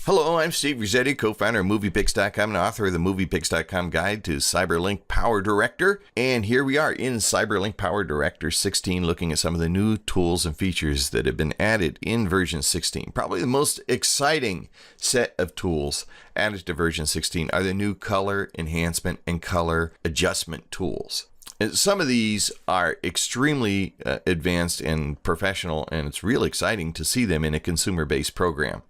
Hello, I'm Steve Rossetti, co-founder of MoviePix.com and author of the MoviePix.com Guide to CyberLink PowerDirector. And here we are in CyberLink PowerDirector 16, looking at some of the new tools and features that have been added in version 16. Probably the most exciting set of tools added to version 16 are the new color enhancement and color adjustment tools. And some of these are extremely advanced and professional, and it's really exciting to see them in a consumer-based program.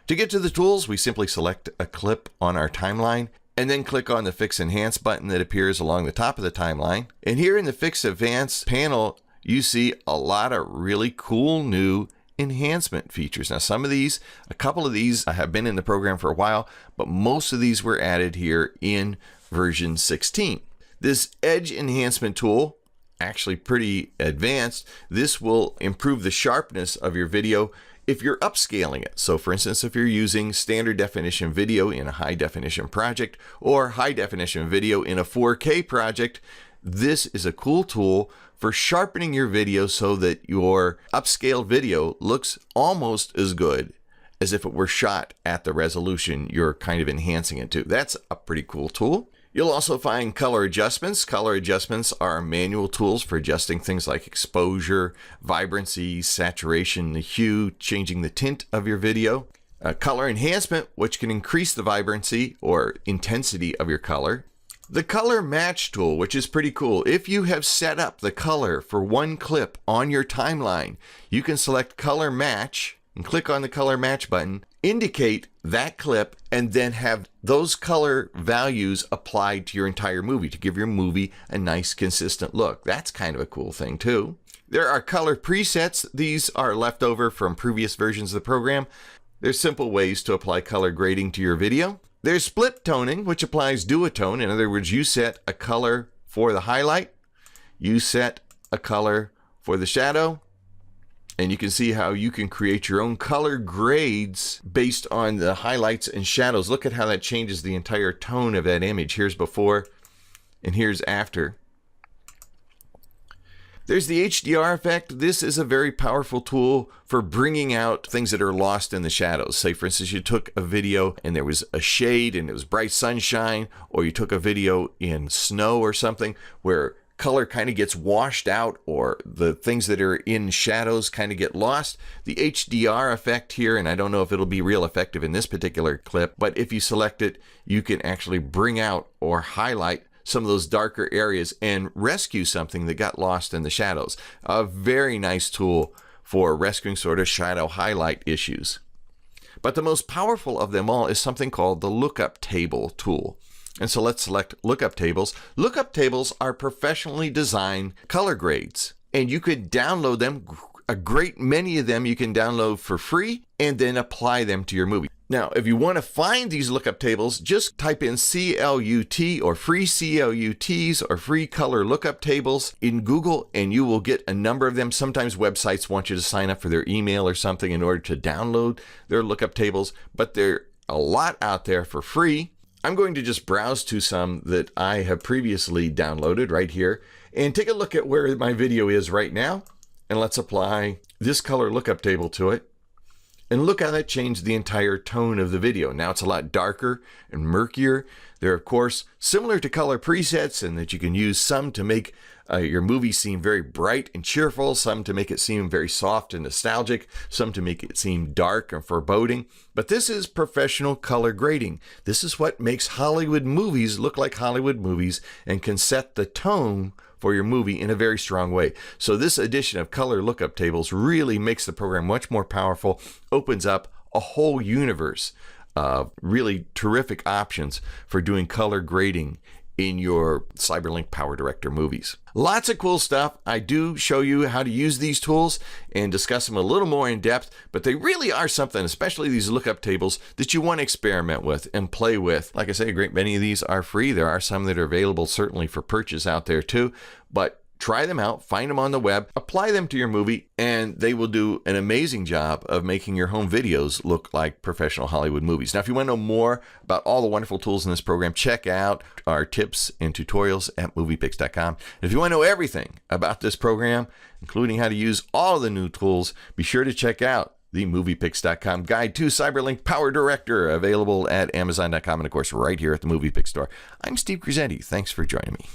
To get to the tools, we simply select a clip on our timeline and then click on the Fix Enhance button that appears along the top of the timeline. And here in the Fix Advanced panel, you see a lot of really cool new enhancement features. Now, a couple of these have been in the program for a while, but most of these were added here in version 16. This Edge Enhancement tool, actually pretty advanced. This will improve the sharpness of your video if you're upscaling it. So for instance, if you're using standard definition video in a high definition project or high definition video in a 4K project, this is a cool tool for sharpening your video so that your upscaled video looks almost as good as if it were shot at the resolution you're kind of enhancing it to. That's a pretty cool tool. You'll also find color adjustments. Color adjustments are manual tools for adjusting things like exposure, vibrancy, saturation, the hue, changing the tint of your video. Color enhancement, which can increase the vibrancy or intensity of your color. The color match tool, which is pretty cool. If you have set up the color for one clip on your timeline, you can select color match and click on the color match button, indicate that clip, and then have those color values applied to your entire movie to give your movie a nice consistent look. That's kind of a cool thing too. There are color presets. These are left over from previous versions of the program. There's simple ways to apply color grading to your video. There's split toning, which applies duotone. In other words, you set a color for the highlight, you set a color for the shadow, and you can see how you can create your own color grades based on the highlights and shadows. Look at how that changes the entire tone of that image. Here's before and here's after. There's the HDR effect. This is a very powerful tool for bringing out things that are lost in the shadows. Say, for instance, you took a video and there was a shade and it was bright sunshine, or you took a video in snow or something where color kind of gets washed out, or the things that are in shadows kind of get lost. The HDR effect here, and I don't know if it'll be real effective in this particular clip, but if you select it, you can actually bring out or highlight some of those darker areas and rescue something that got lost in the shadows. A very nice tool for rescuing sort of shadow highlight issues. But the most powerful of them all is something called the Lookup Table tool. And so let's select Lookup Tables. Lookup Tables are professionally designed color grades, and you could download them. A great many of them you can download for free and then apply them to your movie. Now, if you want to find these Lookup Tables, just type in CLUT or free CLUTs or free color lookup tables in Google, and you will get a number of them. Sometimes websites want you to sign up for their email or something in order to download their lookup tables, but there are a lot out there for free. I'm going to just browse to some that I have previously downloaded right here and take a look at where my video is right now. And let's apply this color lookup table to it. And look how that changed the entire tone of the video. Now it's a lot darker and murkier. They're, of course, similar to color presets in that you can use some to make your movie seem very bright and cheerful, some to make it seem very soft and nostalgic, some to make it seem dark and foreboding. But this is professional color grading. This is what makes Hollywood movies look like Hollywood movies and can set the tone for your movie in a very strong way. So this addition of color lookup tables really makes the program much more powerful, opens up a whole universe of really terrific options for doing color grading in your CyberLink PowerDirector movies. Lots of cool stuff. I do show you how to use these tools and discuss them a little more in depth, but they really are something, especially these lookup tables, that you want to experiment with and play with. Like I say, a great many of these are free. There are some that are available certainly for purchase out there too, but try them out, find them on the web, apply them to your movie, and they will do an amazing job of making your home videos look like professional Hollywood movies. Now, if you want to know more about all the wonderful tools in this program, check out our tips and tutorials at MoviePix.com. And if you want to know everything about this program, including how to use all of the new tools, be sure to check out the MoviePix.com guide to CyberLink PowerDirector, available at Amazon.com and, of course, right here at the MoviePix store. I'm Steve Cresenti. Thanks for joining me.